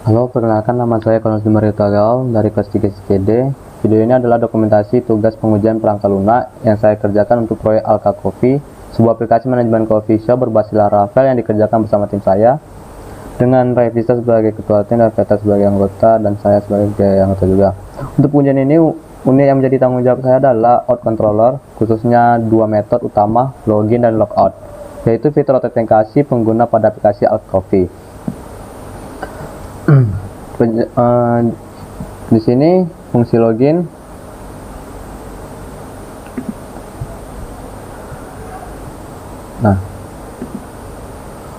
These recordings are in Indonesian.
Halo, perkenalkan nama saya Konus Mario Tagal dari kelas 3 SKD. Video ini adalah dokumentasi tugas pengujian perangkat lunak yang saya kerjakan untuk proyek Alka Coffee, sebuah aplikasi manajemen coffee shop berbasis Laravel yang dikerjakan bersama tim saya dengan Revisa sebagai ketua tim dan Peter sebagai anggota dan saya sebagai anggota juga. Untuk pengujian ini, unit yang menjadi tanggung jawab saya adalah out controller, khususnya dua metode utama, login dan logout, yaitu fitur autentikasi pengguna pada aplikasi Alka Coffee. Di sini fungsi login. Nah,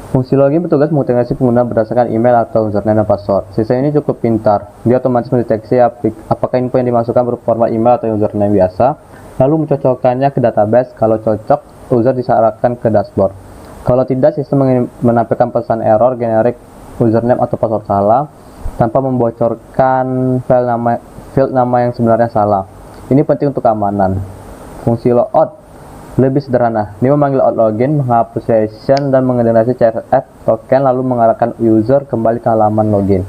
fungsi login bertugas mengautentikasi pengguna berdasarkan email atau username dan password. Sistem ini cukup pintar. Dia otomatis mendeteksi apakah info yang dimasukkan berformat email atau username biasa, lalu mencocokkannya ke database. Kalau cocok, user disarankan ke dashboard. Kalau tidak, sistem menampilkan pesan error generik username atau password salah tanpa membocorkan field nama yang sebenarnya salah. Ini penting untuk keamanan. Fungsi logout lebih sederhana. Ini memanggil out login, menghapus session dan mengenerasi CSS token lalu mengarahkan user kembali ke halaman login.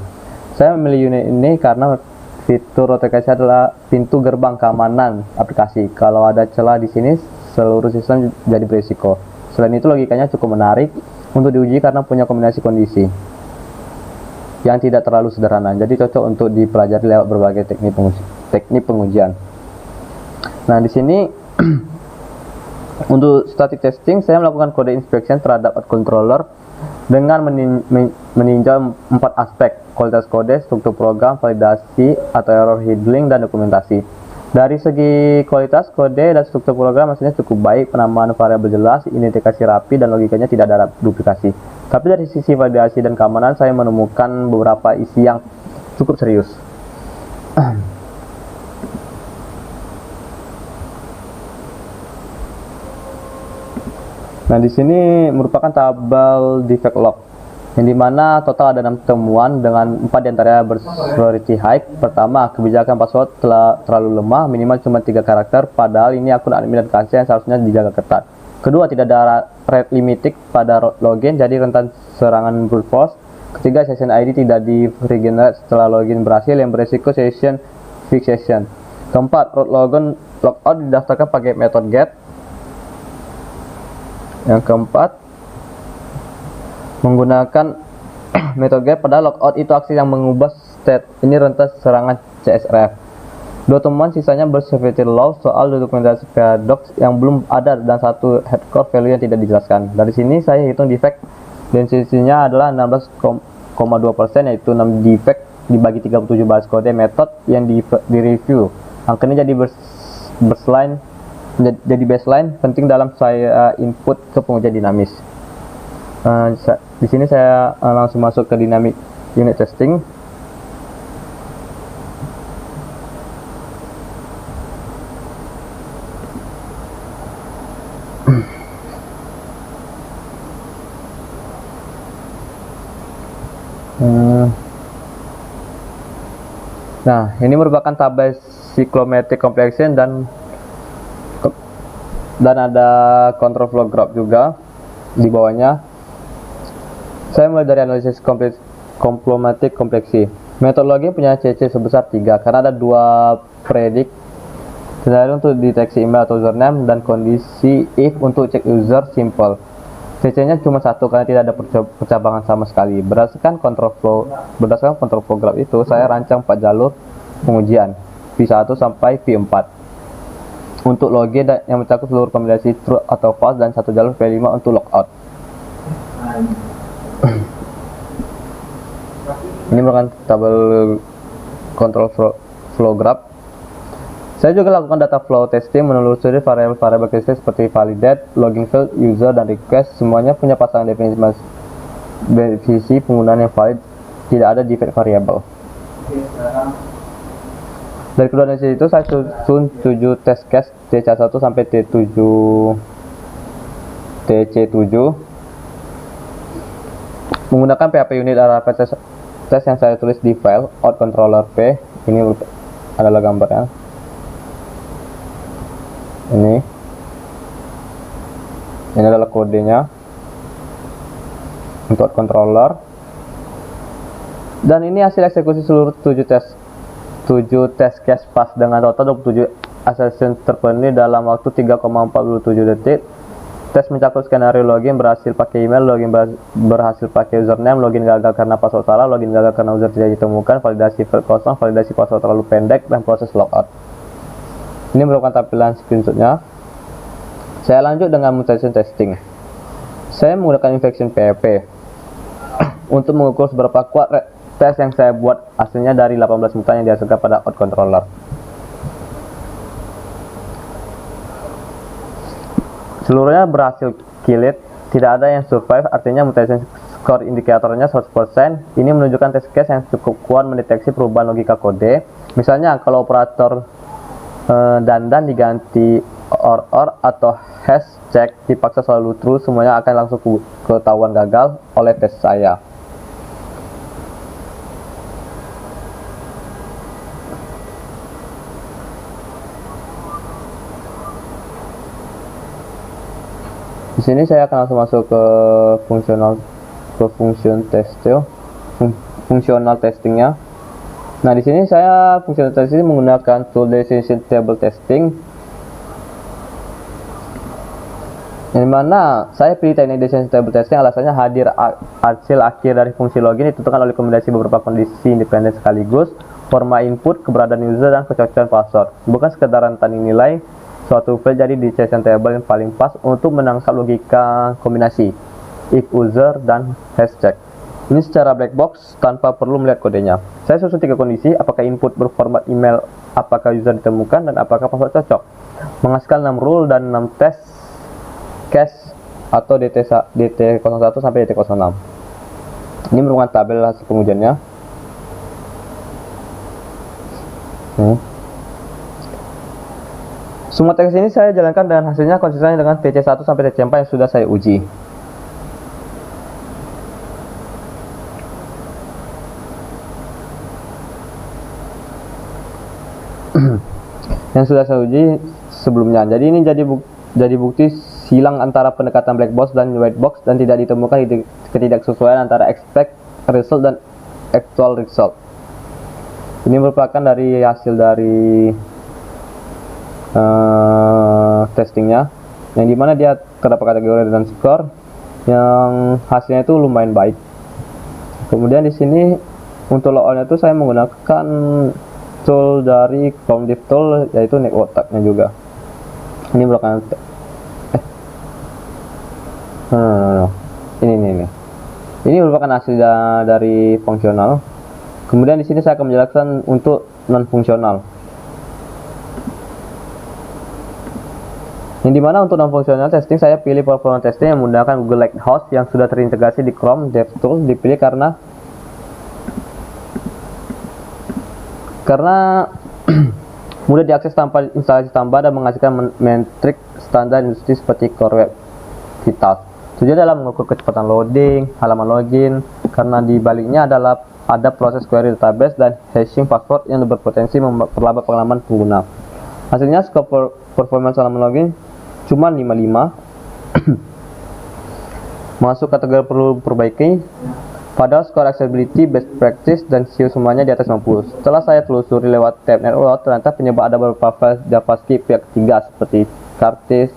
Saya memilih unit ini karena fitur autentikasi adalah pintu gerbang keamanan aplikasi. Kalau ada celah di sini, seluruh sistem jadi berisiko. Selain itu, logikanya cukup menarik untuk diuji karena punya kombinasi kondisi yang tidak terlalu sederhana, jadi cocok untuk dipelajari lewat berbagai teknik pengujian. Nah, di sini untuk static testing, saya melakukan kode inspection terhadap controller dengan meninjau 4 aspek: kualitas kode, struktur program, validasi atau error handling, dan dokumentasi. Dari segi kualitas kode dan struktur program hasilnya cukup baik, penamaan variabel jelas, identifikasi rapi, dan logikanya tidak ada duplikasi. Tapi dari sisi validasi dan keamanan, saya menemukan beberapa isi yang cukup serius. Nah, di sini merupakan tabel defect log, yang dimana total ada 6 temuan dengan 4 diantaranya priority high. Pertama, kebijakan password terlalu lemah, minimal cuma 3 karakter, padahal ini akun admin dan kasir yang seharusnya dijaga ketat. Kedua, tidak ada rate limiting pada login, jadi rentan serangan brute force. Ketiga, session ID tidak di regenerate setelah login berhasil, yang beresiko session fixation. Keempat, root logout didaftarkan pakai metode get. Yang keempat, menggunakan metode get pada logout itu aksi yang mengubah state. Ini rentan serangan CSRF. Dua temuan sisanya bersifat low soal dokumentasi paradox yang belum ada dan satu hardcore value yang tidak dijelaskan. Dari sini saya hitung defect density-nya adalah 16,2%, yaitu 6 defect dibagi 37 baris kode metode yang direview. Angka ini jadi baseline penting dalam saya input ke pengujian dinamis. Di sini saya langsung masuk ke dynamic unit testing. Nah, ini merupakan tabel cyclomatic complexion dan ada control flow graph juga di bawahnya. Saya mulai dari analisis cyclomatic kompleksi. Metodologi punya CC sebesar 3 karena ada 2 predik scenario untuk deteksi email atau username dan kondisi if untuk cek user simple. CC-nya cuma 1 karena tidak ada percabangan sama sekali. Berdasarkan control flow graph itu, saya rancang 4 jalur pengujian V1 sampai V4 untuk login yang mencakup seluruh kombinasi true atau false, dan 1 jalur V5 untuk logout. Ini merupakan tabel control flow graph. Saya juga lakukan data flow testing, menelusuri variabel kristal seperti validate, login field, user, dan request. Semuanya punya pasangan definisi penggunaan yang valid, tidak ada defect variabel. Dari kedua analisis itu, saya susun 7 test case TC1 sampai TC7 menggunakan PHP unit Laravel test yang saya tulis di file out controller P. Ini adalah gambarnya. Ini adalah kodenya untuk controller. Dan ini hasil eksekusi seluruh 7 test case pass dengan total 27 assertion terpenuhi dalam waktu 3,47 detik. Tes mencakup skenario login berhasil pakai email, login berhasil pakai username, login gagal karena password salah, login gagal karena user tidak ditemukan, validasi kosong, validasi password terlalu pendek, dan proses logout. Ini merupakan tampilan screenshotnya. Saya lanjut dengan mutation testing. Saya menggunakan infection PHP untuk mengukur seberapa kuat tes yang saya buat, hasilnya dari 18 mutan yang dihasilkan pada out controller. Seluruhnya berhasil killit, tidak ada yang survive, artinya mutation score indikatornya 100%. Ini menunjukkan test case yang cukup kuat mendeteksi perubahan logika kode. Misalnya kalau operator dandan diganti or atau hash check dipaksa selalu true, semuanya akan langsung ketahuan gagal oleh tes saya. Di sini saya akan langsung masuk ke fungsional testingnya. Nah, di sini saya fungsional testing menggunakan tool decision table testing, yang mana saya pilih teknik decision table testing alasannya hadir hasil akhir dari fungsi login ditentukan oleh kombinasi beberapa kondisi independen sekaligus, format input, keberadaan user, dan kecocokan password, bukan sekedar rentan nilai suatu file. Jadi di decision table yang paling pas untuk menangkap logika kombinasi if user dan hash check. Ini secara black box tanpa perlu melihat kodenya. Saya susun 3 kondisi: apakah input berformat email, apakah user ditemukan, dan apakah password cocok. Menghasilkan 6 rule dan 6 test case atau DT01 sampai DT06. Ini merupakan tabel hasil pengujiannya. Semua teks ini saya jalankan dan hasilnya konsisten dengan TC1 sampai TC4 yang sudah saya uji. Yang sudah saya uji sebelumnya. Jadi ini jadi bukti silang antara pendekatan black box dan white box, dan tidak ditemukan ketidaksesuaian antara expect result dan actual result. Ini merupakan dari hasil dari testingnya, yang dimana dia terdapat kategori dan skor yang hasilnya itu lumayan baik. Kemudian di sini untuk logoutnya itu saya menggunakan tool dari Chrome Div Tool, yaitu network tag-nya juga. Ini merupakan ini merupakan hasil dari fungsional. Kemudian di sini saya akan menjelaskan untuk non fungsional. Yang dimana untuk non fungsional testing saya pilih performance testing yang menggunakan Google Lighthouse yang sudah terintegrasi di Chrome DevTools. Dipilih karena mudah diakses tanpa instalasi tambah dan menghasilkan metrik standar industri seperti Core Web Vitals. Tujuan dalam mengukur kecepatan loading, halaman login, karena di baliknya ada proses query database dan hashing password yang berpotensi memperlambat pengalaman pengguna. Hasilnya skor performance halaman login cuma 55. Masuk kategori perlu perbaiki. Padahal skor accessibility, best practice, dan SEO semuanya di atas 90. Setelah saya telusuri lewat tab network, ternyata penyebab ada beberapa file JavaScript pihak ketiga seperti Cartis,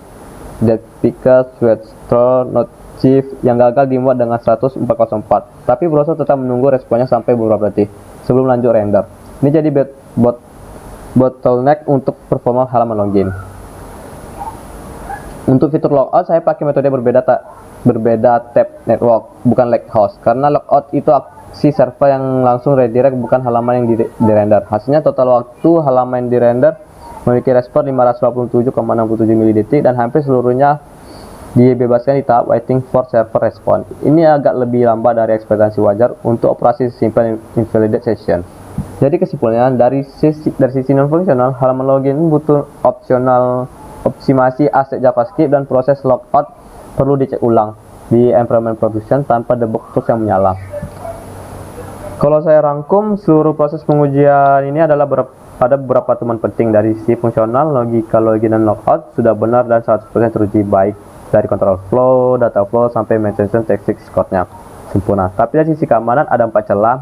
Deadpicker, Sweatstore, Node.js yang gagal dimuat dengan status 404. Tapi browser tetap menunggu responnya sampai beberapa detik sebelum lanjut render. Ini jadi bottleneck untuk performa halaman login. Untuk fitur logout saya pakai metode berbeda tab network, bukan Lighthouse, karena logout itu aksi server yang langsung redirect, bukan halaman yang dirender. Hasilnya total waktu halaman yang dirender memiliki respon 587,67 mili-detik dan hampir seluruhnya dibebaskan di tahap waiting for server response. Ini agak lebih lambat dari ekspektasi wajar untuk operasi simple invalidate session. Jadi kesimpulannya, dari sisi non fungsional, halaman login butuh optimasi aset JavaScript dan proses logout perlu dicek ulang di environment production tanpa debug tools yang menyala. Kalau saya rangkum, seluruh proses pengujian ini adalah ada beberapa teman penting. Dari sisi fungsional, logika login dan logout sudah benar dan 100% teruji, baik dari control flow, data flow, sampai maintenance text score-nya sempurna. Tapi dari sisi keamanan ada 4 celah.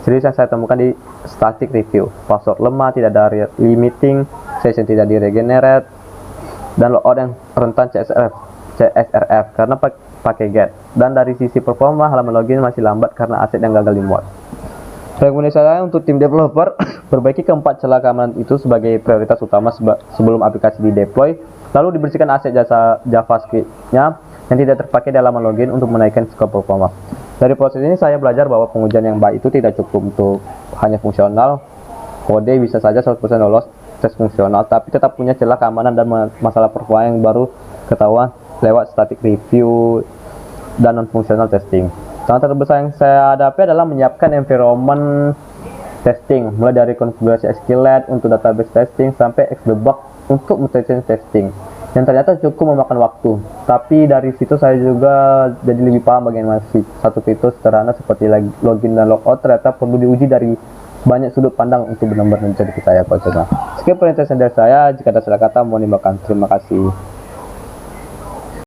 Jadi yang saya temukan di static review, password lemah, tidak ada limiting, session tidak diregenerate, dan logout yang rentan CSRF karena pakai get. Dan dari sisi performa, halaman login masih lambat karena aset yang gagal dimuat. Rekomendasi saya untuk tim developer, perbaiki keempat celah keamanan itu sebagai prioritas utama sebelum aplikasi di deploy, lalu dibersihkan aset jasa JavaScript-nya yang tidak terpakai dalam login untuk menaikkan skor performa. Dari proses ini saya belajar bahwa pengujian yang baik itu tidak cukup untuk hanya fungsional. Kode bisa saja 100% lolos tes fungsional, tapi tetap punya celah keamanan dan masalah performa yang baru ketahuan lewat static review dan non-functional testing. Tantangan terbesar yang saya hadapi adalah menyiapkan environment testing, mulai dari konfigurasi SQLite untuk database testing sampai Xdebug untuk mutation testing, yang ternyata cukup memakan waktu. Tapi dari situ saya juga jadi lebih paham bagaimana satu fitur sederhana seperti login dan logout ternyata perlu diuji dari banyak sudut pandang untuk benar-benar menjadi percaya. Sekian penjelasan dari saya. Jika ada salah kata mohon dimaafkan. Terima kasih.